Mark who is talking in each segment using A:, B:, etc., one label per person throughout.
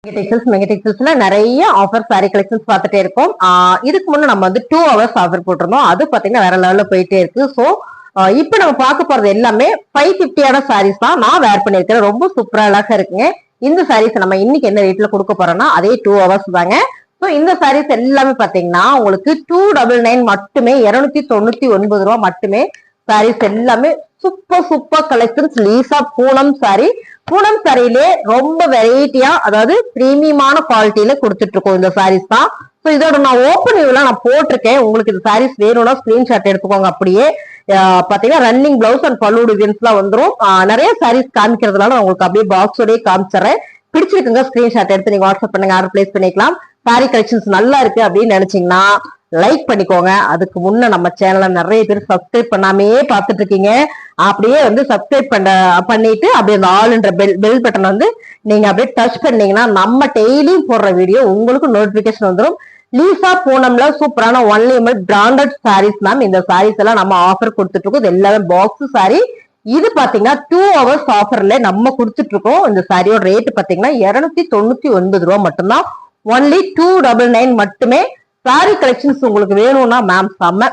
A: மெகடெக்ஸ்டைல்ஸ்ல நிறைய offer sorry collections பார்த்துட்டே இருக்கோம். இதுக்கு முன்னே நம்ம வந்து 2 hours ஆஃபர் போட்டிருந்தோம். அது பாத்தீங்கன்னா வேற லெவல்ல போயிட்டே இருக்கு. ஸோ இப்போ நம்ம பார்க்க போறது எல்லாமே 550 சாரீஸ் தான் நான் வேர் பண்ணிருக்கேன். ரொம்ப சூப்பரா அழகா இருக்குங்க. இந்த சாரீஸ் நம்ம இன்னைக்கு என்ன ரேட்ல கொடுக்க போறோம்னா அதே 2 hours தாங்க. ஸோ இந்த சாரீஸ் எல்லாமே பாத்தீங்கன்னா உங்களுக்கு 299 மட்டுமே, 299 ரூபா மட்டுமே. சாரீஸ் எல்லாமே super super collections. Leesa Poonam sari, Poonam சாரியிலே ரொம்ப வெரைட்டியா, அதாவது பிரீமியமான குவாலிட்டியில கொடுத்துட்டு இருக்கோம் இந்த சாரீஸ் தான். ஸோ இதோட நான் ஓப்பன் வியூலாம் நான் போட்டிருக்கேன். உங்களுக்கு இந்த சாரீஸ் வேணும்னா ஸ்கிரீன்ஷாட் எடுத்துக்கோங்க. அப்படியே பாத்தீங்கன்னா ரன்னிங் பிளவுஸ் அண்ட் பல்லு டிசைன்ஸ் எல்லாம் வந்துடும். நிறைய சாரீஸ் காமிக்கிறதுனால நான் உங்களுக்கு அப்படியே பாக்ஸோடய காமிச்சிடறேன். பிடிச்சிருக்குங்க ஸ்கிரீன்ஷாட் எடுத்து நீங்க வாட்ஸ்அப் பண்ணுங்க, ஆர்டர் பிளேஸ் பண்ணிக்கலாம். சாரி கலெக்ஷன்ஸ் நல்லா இருக்கு அப்படின்னு நினைச்சீங்கன்னா லைக் பண்ணிக்கோங்க. அதுக்கு முன்ன நம்ம சேனலை நிறைய பேர் சப்ஸ்கிரைப் பண்ணாமே பார்த்துட்டு இருக்கீங்க. அப்படியே வந்து சப்ஸ்கிரைப் பண்ணிட்டு அப்படியே அந்த ஆல்ன்ற பெல் பட்டன் வந்து நீங்க அப்படியே டச் பண்ணீங்கன்னா நம்ம டெய்லியும் போடுற வீடியோ உங்களுக்கு நோட்டிபிகேஷன் வந்துடும். லீசா பூனம்ல சூப்பரான ஒன்லி பிராண்டட் சாரீஸ் மேம். இந்த சாரீஸ் எல்லாம் நம்ம ஆஃபர் கொடுத்துட்டு இருக்கோம். இது எல்லாமே பாக்ஸ் சாரி. இது பாத்தீங்கன்னா 2 hours ஆஃபர்ல நம்ம கொடுத்துட்டு இருக்கோம். இந்த சாரியோட ரேட் பாத்தீங்கன்னா 299 ரூபா மட்டும்தான். ஒன்லி 299 மட்டுமே. சாரி கலெக்ஷன்ஸ் உங்களுக்கு வேணும்னா மேம் செம்ம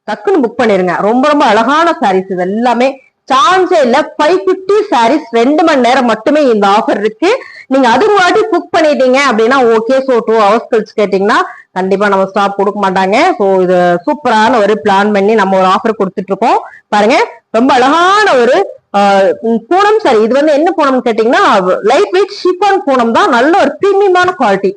A: டக்குன்னு புக் பண்ணிருங்க. ரொம்ப ரொம்ப அழகான சாரீஸ் இது எல்லாமே. சான்ஸே இல்ல. 550 சாரீஸ் 2 மணி நேரம் மட்டுமே இந்த ஆஃபர் இருக்கு. நீங்க அது முன்னாடி புக் பண்ணிட்டீங்க அப்படின்னா ஓகே. ஸோ 2 hours கழிச்சு கேட்டீங்கன்னா கண்டிப்பா நம்ம ஸ்டாப் கொடுக்க மாட்டாங்க. ஸோ இது சூப்பரான ஒரு பிளான் பண்ணி நம்ம ஒரு ஆஃபர் கொடுத்துட்டு இருக்கோம். பாருங்க, ரொம்ப அழகான ஒரு பூனம் சாரி. இது வந்து என்ன பூனம்னு கேட்டீங்கன்னா லைட் வெயிட் ஷிஃபான் பூனம் தான். நல்ல ஒரு பிரீமியமான குவாலிட்டி.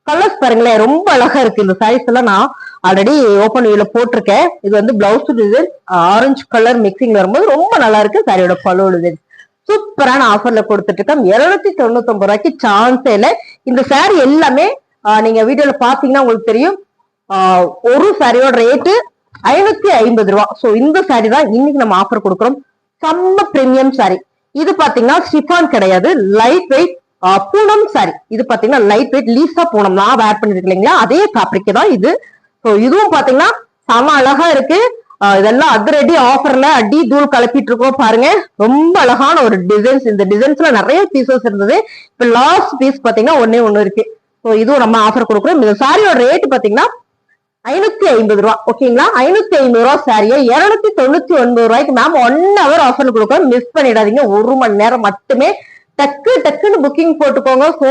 A: கலர்ஸ் பாருங்களேன், ரொம்ப அழகா இருக்கு. இந்த சாரீஸ் எல்லாம் நான் ஆல்ரெடி ஓப்பன் வியூல போட்டிருக்கேன். இது வந்து blouse design orange colour mixing வரும்போது ரொம்ப நல்லா இருக்கு. சாரியோட பல்லு டிசைன் சூப்பரான ஆஃபர்ல கொடுத்துட்டு இருக்கோம். 299 ரூபாய்க்கு சான்ஸே இல்லை. இந்த சாரி எல்லாமே நீங்க வீடியோல பாத்தீங்கன்னா உங்களுக்கு தெரியும். ஒரு சாரியோட ரேட்டு 550 ரூபா. ஸோ இந்த சாரி தான் இன்னைக்கு நம்ம ஆஃபர் கொடுக்குறோம். செம்ம பிரீமியம் சாரி. இது பாத்தீங்கன்னா ஷிஃபான் கிடையாது, லைட் வெயிட் பூனம் சாரி. இது பாத்தீங்கன்னா லைட் வெயிட் லீசா பூனம் நான் வேர் பண்ணிருக்கு இல்லைங்களா, அதே ஃபேப்ரிக் தான் இது. ஸோ இதுவும் பாத்தீங்கன்னா செம அழகா இருக்கு. இதெல்லாம் அதிரடி ஆஃபர்ல அடி தூள் கலப்பிட்டு இருக்கோம். பாருங்க, ரொம்ப அழகான ஒரு டிசைன்ஸ். இந்த டிசைன்ஸ்ல நிறைய பீசஸ் இருந்தது. இப்ப லாஸ்ட் பீஸ் பாத்தீங்கன்னா ஒண்ணு இருக்கு. ஸோ இதுவும் நம்ம ஆஃபர் கொடுக்குறோம். இந்த சாரியோட ரேட் பாத்தீங்கன்னா 550 ரூபா. ஓகேங்களா, 550 ரூபா சாரியை 299 ரூபாய்க்கு மேம் 1 hour ஆஃபர்ல கொடுக்குறோம். மிஸ் பண்ணிடாதீங்க. 1 மணி நேரம் மட்டுமே. டக்குன்னு புக்கிங் போட்டுக்கோங்க. சோ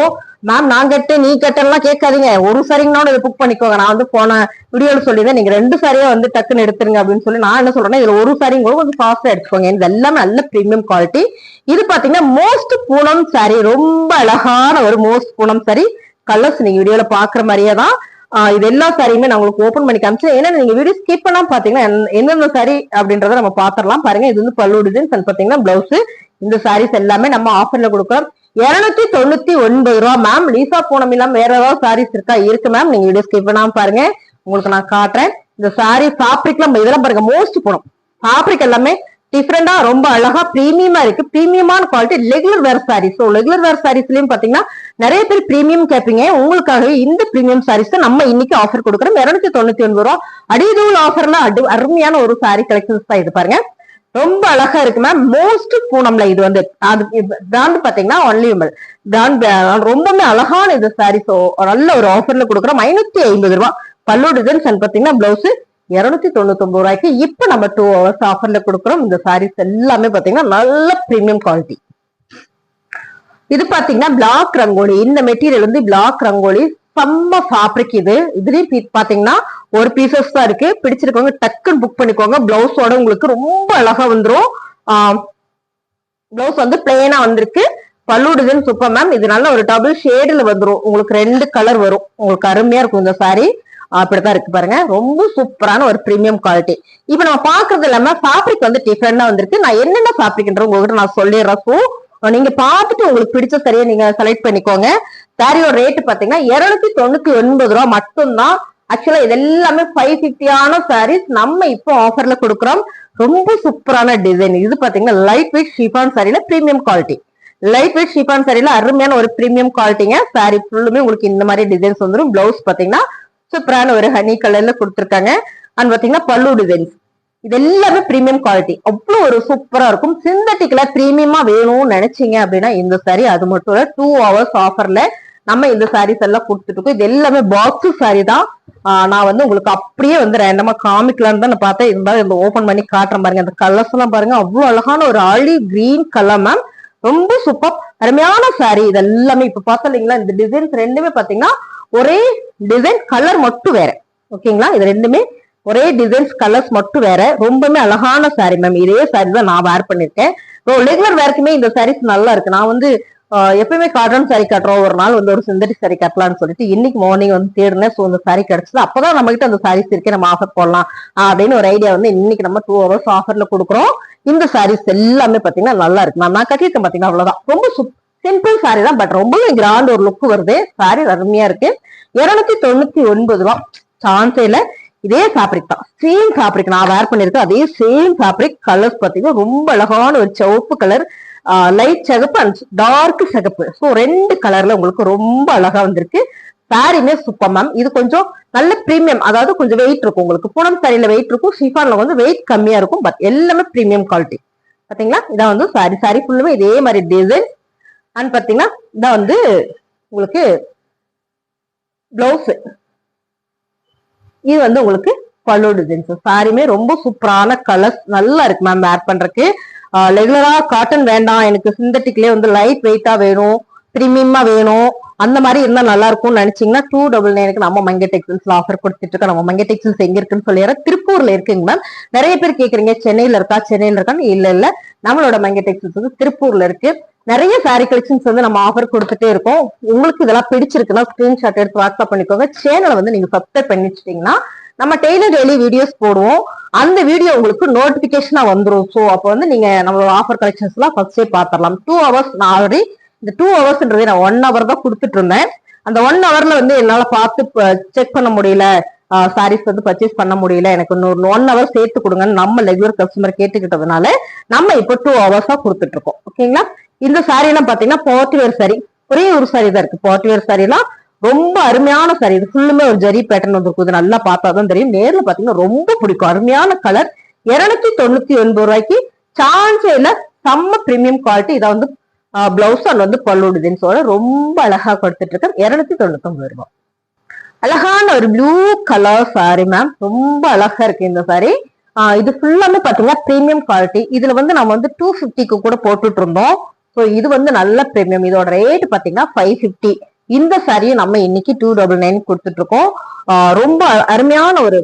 A: மேம் நான் கட்டு நீ கட்டெல்லாம் கேட்காதீங்க. ஒரு சாரிங்கனாலும் இதை புக் பண்ணிக்கோங்க. நான் வந்து போன வீடியோல சொல்லியிருந்தேன் நீங்க 2 சாரியா வந்து டக்குன்னு எடுத்துருங்க அப்படின்னு சொல்லி. நான் என்ன சொல்றேன்னா இதுல ஒரு சாரிங்க கூட கொஞ்சம் ஃபாஸ்டா எடுத்துக்கோங்க. இது எல்லாமே நல்ல பிரீமியம் குவாலிட்டி. இது பாத்தீங்கன்னா மோஸ்ட் பூனம் சாரி. ரொம்ப அழகான ஒரு மோஸ்ட் பூனம் சாரி. கலர்ஸ் நீங்க வீடியோல பாக்குற மாதிரியே தான். இது எல்லா சாரியுமே நான் உங்களுக்கு ஓபன் பண்ணி காமிச்சேன். ஏன்னா நீங்க வீடியோ ஸ்கிப் பண்ணாம பாத்தீங்கன்னா எந்தெந்த சாரி அப்படின்றத நம்ம பாத்திரலாம். பாருங்க, இது வந்து பல்லு டிசைன் பாத்தீங்கன்னா பிளவுஸ். இந்த சாரீஸ் எல்லாமே நம்ம ஆஃபர்ல கொடுக்குறோம். 299 ரூபா மேம். லீசா பூனம் இல்லாம வேற ஏதாவது சாரீஸ் இருக்கா? இருக்கு மேம். நீங்க வீடியோ ஸ்கிப் பண்ணாம பாருங்க, உங்களுக்கு நான் காட்டுறேன். இந்த சாரி ஃபேப்ரிக்லாம் இதெல்லாம் பாருங்க, மோஸ்ட் பூனம் ஃபேப்ரிக் எல்லாமே டிஃப்ரெண்டா ரொம்ப அழகா பிரீமியமா இருக்கு. பிரீமியமான quality regular wear saris. So regular wear சாரீஸ்லயும் பாத்தீங்கன்னா நிறைய பேர் பிரீமியம் கேட்பீங்க. உங்களுக்காகவே இந்த பிரீமியம் சாரீஸ் நம்ம இன்னைக்கு ஆஃபர் கொடுக்குறோம். 299 ரூபா அடிதூள் ஆஃபர்ல அருமையான ஒரு சாரி கலெக்ஷன்ஸ் தான் இது. பாருங்க, ரொம்ப அழகா இருக்கு மேம். மோஸ்ட் பூனம்ல இது வந்து பிராண்ட் பாத்தீங்கன்னா ஒன்லி பிராண்ட். ரொம்பவே அழகான இது சாரி. ஸோ நல்ல ஒரு ஆஃபர்ல கொடுக்குறோம். 550 ரூபா. பல்லு டிசைன்ஸ் பாத்தீங்கன்னா பிளவுஸ் 299 ரூபாய்க்கு இப்ப நம்ம 2 hours ஆஃபர்ல கொடுக்குறோம். இந்த சாரீஸ் எல்லாமே பாத்தீங்கன்னா நல்ல பிரீமியம் குவாலிட்டி. இது பாத்தீங்கன்னா பிளாக் ரங்கோலி. இந்த மெட்டீரியல் வந்து பிளாக் ரங்கோலி. செம்ம ஃபேப்ரிக் இது. இதுலயும் பாத்தீங்கன்னா ஒரு பீசஸ் தான் இருக்கு. பிடிச்சிருக்கவங்க டக்குன்னு புக் பண்ணிக்கோங்க. பிளவுஸோட உங்களுக்கு ரொம்ப அழகா வந்துரும். பிளவுஸ் வந்து பிளெயினா வந்திருக்கு. பல்லு டிசைன் சூப்பர் மேம். இது நல்ல ஒரு டபுள் ஷேடுல வந்துரும். உங்களுக்கு 2 கலர் வரும். உங்களுக்கு அருமையா இருக்கும் இந்த சாரி. அப்படித்தான் இருக்கு பாருங்க. ரொம்ப சூப்பரான ஒரு பிரீமியம் குவாலிட்டி. இப்ப நம்ம பாக்குறது இல்லாம ஃபேப்ரிக் வந்து டிஃபரெண்டா வந்திருக்கு. நான் என்னென்ன ஃபேப்ரிக்ன்ற உங்ககிட்ட நான் சொல்லிடுறேன். ஸோ நீங்க பார்த்துட்டு உங்களுக்கு பிடிச்ச சரியா நீங்க செலக்ட் பண்ணிக்கோங்க. சாரியோட ரேட் பாத்தீங்கன்னா 299 ரூபா மட்டும்தான். ஆக்சுவலா இது எல்லாமே 550 சாரீஸ் நம்ம இப்போ ஆஃபர்ல கொடுக்குறோம். ரொம்ப சூப்பரான டிசைன். இது பாத்தீங்கன்னா லைட் வெயிட் ஷிஃபான் சாரியில premium quality. Light weight chiffon சாரியில அருமையான ஒரு பிரீமியம் குவாலிட்டிங்க. சாரி ஃபுல்லுமே உங்களுக்கு இந்த மாதிரி டிசைன்ஸ் வந்துடும். பிளவுஸ் பாத்தீங்கன்னா சூப்பரான ஒரு ஹனி கலர்ல கொடுத்துருக்காங்க. அண்ட் பாத்தீங்கன்னா பல்லு டிசைன்ஸ் இது எல்லாமே பிரீமியம் குவாலிட்டி. அவ்வளவு ஒரு சூப்பரா இருக்கும். சிந்தட்டிக்ல பிரீமியமா வேணும்னு நினைச்சீங்க அப்படின்னா இந்த சாரி அது மட்டும் இல்ல 2 hours ஆஃபர்ல நம்ம இந்த சாரீஸ் எல்லாம் கொடுத்துட்டு இருக்கோம். இது எல்லாமே பாக்ஸ் சாரி தான். நான் வந்து உங்களுக்கு அப்படியே வந்து ரேண்டமா காமிக்கலான்னு தான் நான் பார்த்தேன். இருந்தாலும் இந்த ஓபன் பண்ணி காட்டுறேன் பாருங்க. அந்த கலர்ஸ் எல்லாம் பாருங்க, அவ்வளவு அழகான ஒரு ஆலிவ் கிரீன் கலர் மேம். ரொம்ப சூப்பர் அருமையான சாரி. இது எல்லாமே இப்ப பார்த்தா இல்லைங்களா, இந்த டிசைன்ஸ் ரெண்டுமே பாத்தீங்கன்னா ஒரே டிசைன், கலர் மட்டும் வேற. ஓகேங்களா, இது ரெண்டுமே ஒரே டிசைன்ஸ், கலர்ஸ் மட்டும் வேற. ரொம்பவே அழகான சாரி மேம். இதே சாரி தான் நான் வேர் பண்ணிருக்கேன். ரெகுலர் வேர்க்குமே இந்த சாரீஸ் நல்லா இருக்கு. நான் வந்து எப்பயுமே காட்டன் சாரி கட்டுறோம், ஒரு நாள் வந்து ஒரு சிந்தட்டிக் சாரி கட்டலாம்னு சொல்லிட்டு இன்னைக்கு மார்னிங் வந்து தேடினேன். ஸோ இந்த சாரி கிடைச்சது. அப்பதான் நம்ம கிட்ட அந்த சாரீஸ் இருக்கே, நம்ம ஆஃபர் போடலாம் அப்படின்னு ஒரு ஐடியா வந்து இன்னைக்கு நம்ம 2 hours ஆஃபர்ல கொடுக்குறோம். இந்த சாரீஸ் எல்லாமே பாத்தீங்கன்னா நல்லா இருக்கு. நான் கட்டியிருக்கேன் பாத்தீங்கன்னா, அவ்வளவுதான். ரொம்ப சிம்பிள் சாரி தான், பட் ரொம்பவே கிராண்ட் ஒரு லுக் வருது. சாரி அருமையா இருக்கு. 299 ரூபா. சான்ஸே இல்ல. இதே ஃபேப்ரிக் தான், சேம் ஃபேப்ரிக் நான் வேர் பண்ணிருக்கேன். அதே சேம் ஃபேப்ரிக். கலர்ஸ் பாத்தீங்கன்னா ரொம்ப அழகான ஒரு சிவப்பு கலர், லைட் சிகப்பு அண்ட் டார்க் சிகப்பு. ஸோ 2 கலர்ல உங்களுக்கு ரொம்ப அழகா வந்திருக்கு. சாரியுமே சூப்பர் மேம். இது கொஞ்சம் நல்ல பிரீமியம், அதாவது கொஞ்சம் வெயிட் இருக்கும். உங்களுக்கு பூனம் சாரியில வெயிட் இருக்கும், ஷிஃபான்ல வந்து வெயிட் கம்மியா இருக்கும். பட் எல்லாமே பிரீமியம் குவாலிட்டி. பாத்தீங்களா, இதான் வந்து சாரி. சாரி ஃபுல்லுமே இதே மாதிரி டிசைன். அண்ட் பாத்தீங்கன்னா இதான் வந்து உங்களுக்கு பிளவுஸ். இது வந்து உங்களுக்கு பல்லு டிசைன்ஸ். சாரியுமே ரொம்ப சூப்பரான கலர்ஸ், நல்லா இருக்கு மேம் வேர் பண்றதுக்கு. ரெகுலரா காட்டன் வேண்டாம், எனக்கு சிந்தட்டிக்லயே வந்து லைட் வெயிட்டா வேணும், பிரீமியமா வேணும், அந்த மாதிரி இருந்தா நல்லா இருக்கும்னு நினைச்சீங்கன்னா 299 நம்ம மங்கை டெக்ஸ்டைல்ஸ்ல ஆஃபர் கொடுத்துட்டு இருக்கோம். நம்ம மங்கை டெக்ஸ்டைல்ஸ் எங்க இருக்குன்னு சொல்லிடுறேன். திருப்பூர்ல இருக்குங்க மேம். நிறைய பேர் கேக்குறீங்க சென்னையில இருக்கா, சென்னையில இருக்கான்னு. இல்ல நம்மளோட மங்கை டெக்ஸ்டைல்ஸ் வந்து திருப்பூர்ல இருக்கு. நிறைய சாரி கலெக்ஷன்ஸ் வந்து நம்ம ஆஃபர் கொடுத்துட்டே இருக்கோம். உங்களுக்கு இதெல்லாம் பிடிச்சிருக்குன்னா ஸ்கிரீன்ஷாட் எடுத்து வாட்ஸ்அப் பண்ணிக்கோங்க. சேனலை வந்து நீங்க சப்ஸ்கிரைப் பண்ணி வச்சிட்டீங்கன்னா நம்ம டெய்லி வீடியோஸ் போடுவோம். அந்த வீடியோ உங்களுக்கு நோட்டிபிகேஷனா வந்துடும். ஸோ அப்போ வந்து நீங்க நம்மளோட ஆஃபர் கலெக்ஷன்ஸ் எல்லாம் ஃபர்ஸ்டே பார்த்துடலாம். 2 hours நான் ஆல்ரெடி இந்த 2 hoursன்றதே நான் 1 hour தான் கொடுத்துட்டு இருந்தேன். அந்த 1 hourல வந்து என்னால பார்த்து செக் பண்ண முடியல, சாரீஸ் வந்து பர்ச்சேஸ் பண்ண முடியல, எனக்கு இன்னொரு 1 hour சேர்த்து கொடுங்கன்னு நம்ம ரெகுலர் கஸ்டமர் கேட்டுக்கிட்டதுனால நம்ம இப்போ 2 hours கொடுத்துட்டு இருக்கோம். ஓகேங்களா, இந்த சாரி எல்லாம் பாத்தீங்கன்னா பார்ட்டி வேர் சாரி. ஒரே ஒரு சாரி தான் இருக்கு. பார்ட்டி வேர் சாரி எல்லாம் ரொம்ப அருமையான சாரி. இது ஃபுல்லுமே ஒரு ஜரி பேட்டர்ன் வந்துருக்குது. நல்லா பார்த்தாதான் தெரியும். நேர்ல பாத்தீங்கன்னா ரொம்ப பிடிக்கும். அருமையான கலர். 299 ரூபாய்க்கு சான்ஸே இல்ல. செம்ம பிரீமியம் குவாலிட்டி. இதை வந்து பிளவுஸ் அண்ட் வந்து பல்லு டிசைன்ஸோட ரொம்ப அழகா கொடுத்துட்டு இருக்கேன். 299 ரூபாய். அழகான ஒரு ப்ளூ கலர் சாரி மேம். ரொம்ப அழகா இருக்கு இந்த சாரி. இது ஃபுல்லாமே பாத்தீங்கன்னா பிரீமியம் குவாலிட்டி. இதுல வந்து நம்ம வந்து 250க்கு கூட போட்டுட்டு இருந்தோம். ஸோ இது வந்து நல்ல பிரீமியம். இதோட ரேட் பாத்தீங்கன்னா 550. இந்த சாரியை நம்ம இன்னைக்கு 299 கொடுத்துட்டு இருக்கோம். ரொம்ப அருமையான ஒரு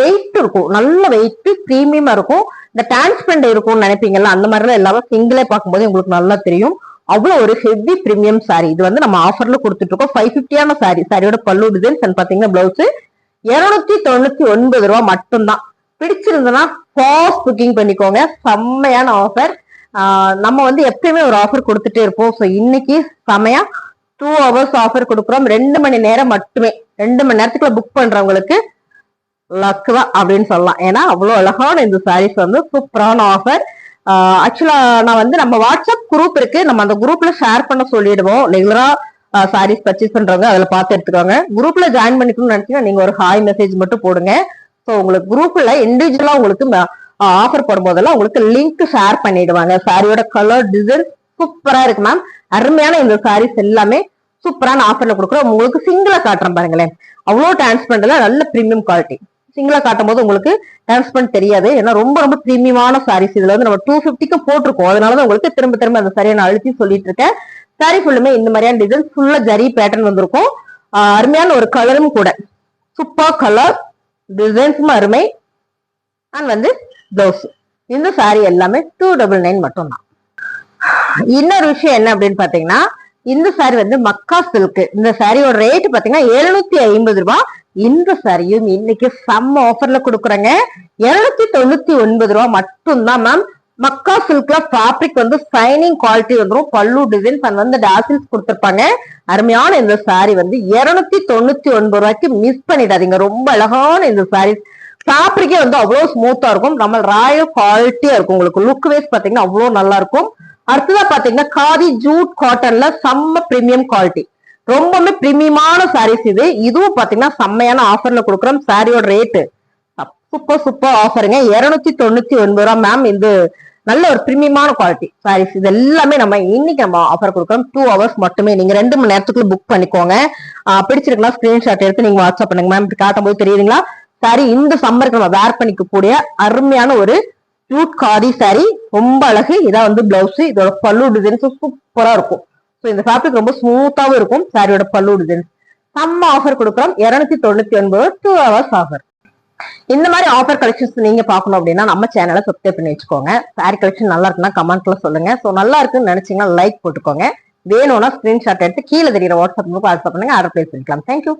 A: வெயிட் இருக்கும், நல்ல வெயிட், பிரீமியமா இருக்கும். இந்த டிரான்ஸ்பரண்ட் இருக்கும்னு நினைப்பீங்கல்ல, அந்த மாதிரிலாம் எல்லாமே சிங்கிளே பார்க்கும்போது உங்களுக்கு நல்லா தெரியும். அவ்வளவு ஒரு ஹெவி பிரீமியம் சாரி. இது வந்து நம்ம ஆஃபர்ல கொடுத்துட்டு இருக்கோம். 550 சாரி. சாரியோட பல்லு டிசைன்ஸ் பாத்தீங்கன்னா பிளவுஸ் 299 ரூபாய் மட்டும்தான். பிடிச்சிருந்ததுன்னா ஃபாஸ்ட் புக்கிங் பண்ணிக்கோங்க. செம்மையான ஆஃபர். நம்ம வந்து எப்பயுமே ஒரு ஆஃபர் கொடுத்துட்டே இருப்போம். ஸோ இன்னைக்கு செமையா 2 hours ஆஃபர் கொடுக்குறோம். 2 மணி நேரம் மட்டுமே. 2 மணி நேரத்துக்குள்ள புக் பண்றவங்களுக்கு லக்குவா அப்படின்னு சொல்லலாம். ஏன்னா அவ்வளவு அழகான இந்த சாரீஸ் வந்து சூப்பரான ஆஃபர். ஆக்சுவலா நான் வந்து நம்ம வாட்ஸ்அப் குரூப் இருக்கு, நம்ம அந்த குரூப்ல ஷேர் பண்ண சொல்லிடுவோம். ரெகுலரா சாரீஸ் பர்ச்சேஸ் பண்றவங்க அதுல பார்த்து எடுத்துக்கோங்க. குரூப்ல ஜாயின் பண்ணிக்கணும்னு நினைச்சீங்கன்னா நீங்க ஒரு ஹாய் மெசேஜ் மட்டும் போடுங்க. ஸோ உங்களுக்கு குரூப்ல இண்டிவிஜுவலா உங்களுக்கு ஆஃபர் போடும் போதெல்லாம் உங்களுக்கு லிங்க் ஷேர் பண்ணிடுவாங்க. சாரியோட கலர் டிசைன் சூப்பரா இருக்கு மேம். அருமையான இந்த சாரீஸ் எல்லாமே சூப்பரான ஆஃபர்ல கொடுக்குறோம். உங்களுக்கு சிங்கிளா காட்டுறேன் பாருங்களேன். அவ்வளவு டிரான்ஸ்பரண்ட்ல நல்ல பிரீமியம் குவாலிட்டி. சிங்கிளா காட்டும் போது உங்களுக்கு டிரான்ஸ்பரண்ட் தெரியாது. ஏன்னா ரொம்ப ரொம்ப பிரீமியமான சாரீஸ். இதுல வந்து நம்ம 250க்கு போட்டிருக்கோம். அதனாலதான் உங்களுக்கு திரும்ப அந்த சாரியை நான் அழுத்தி சொல்லிட்டு இருக்கேன். சாரி ஃபுல்லுமே இந்த மாதிரியான டிசைன், ஃபுல்லா ஜரி பேட்டர்ன் வந்திருக்கும். அருமையான ஒரு கலரும் கூட. சூப்பர் கலர், டிசைன்ஸும் அருமை. அண்ட் வந்து பிளவுஸ். இந்த சாரி எல்லாமே 299 மட்டும் தான். இன்னொரு விஷயம் என்ன அப்படின்னு பாத்தீங்கன்னா, இந்த சாரி வந்து மக்கா சில்க். இந்த சாரியோட ரேட் பாத்தீங்கன்னா 750 ரூபாய். இந்த சாரியும் இன்னைக்கு செம்ம ஆஃபர்ல கொடுக்குறாங்க. 299 ரூபாய் மட்டும்தான் மேம். மக்கா சில்க்ல ஃபேப்ரிக் வந்து ஷைனிங் குவாலிட்டி வந்துடும். பல்லு டிசைன்ஸ் அண்ட் வந்து டாசில்ஸ் கொடுத்துருப்பாங்க. அருமையான இந்த சாரி வந்து 299 ரூபாய்க்கு மிஸ் பண்ணிடாதீங்க. ரொம்ப அழகான இந்த சாரி. ஃபேப்ரிக்கே வந்து அவ்வளவு ஸ்மூத்தா இருக்கும். நம்ம ராயல் குவாலிட்டியா இருக்கும். உங்களுக்கு லுக் வைஸ் பாத்தீங்கன்னா அவ்வளவு நல்லா இருக்கும். அடுத்ததா பாத்தீங்கன்னா காதி ஜூட் காட்டன்ல செம்ம பிரீமியம் குவாலிட்டி. ரொம்பவே பிரீமியமான சாரீஸ் இது. இதுவும் பாத்தீங்கன்னா செம்மையான ஆஃபர்ல கொடுக்குறோம். சாரியோட ரேட்டு சூப்பர் ஆஃபருங்க. 299 ரூபாய் மேம். இந்த நல்ல ஒரு பிரீமியமான குவாலிட்டி சாரீஸ். இது எல்லாமே நம்ம இன்னைக்கு நம்ம ஆஃபர் கொடுக்குறோம். 2 hours மட்டுமே. நீங்க 2 மணி நேரத்துக்குள்ள புக் பண்ணிக்கோங்க. பிடிச்சிருக்கலாம் ஸ்கிரீன்ஷாட் எடுத்து நீங்க வாட்ஸ்அப் பண்ணுங்க. மேம் இப்படி காட்டும் போது தெரியுதுங்களா? சாரி இந்த சம்மருக்கு நம்ம வேர் பண்ணிக்க கூடிய அருமையான ஒரு கியூட் காதி சாரி. ரொம்ப அழகு. இதான் வந்து பிளவுஸ். இதோட பல்லு டிசைன்ஸ் சூப்பரா இருக்கும். இந்த ஃபேப்ரிக் ரொம்ப ஸ்மூத்தாவும் இருக்கும். சாரியோட பல்லு டிசைன்ஸ் செம்ம ஆஃபர் கொடுக்குறோம். 299 2 hours ஆஃபர். இந்த மாதிரி ஆஃபர் கலெக்ஷன்ஸ் நீங்க பாக்கணும் அப்படின்னா நம்ம சேனலை சப்ஸ்கிரைப் பண்ணி வச்சுக்கோங்க. சாரி கலெக்ஷன் நல்லா இருக்குன்னா கமெண்ட்ல சொல்லுங்க. சோ நல்லா இருக்குன்னு நினைச்சீங்கன்னா லைக் போட்டுக்கோங்க. வேணும்னா ஸ்கிரீன்ஷாட் எடுத்து கீழே தெரியுற வாட்ஸ்அப் பண்ணுங்க. ஆர்டர் பிளேஸ் பண்ணிக்கலாம். தேங்க்யூ.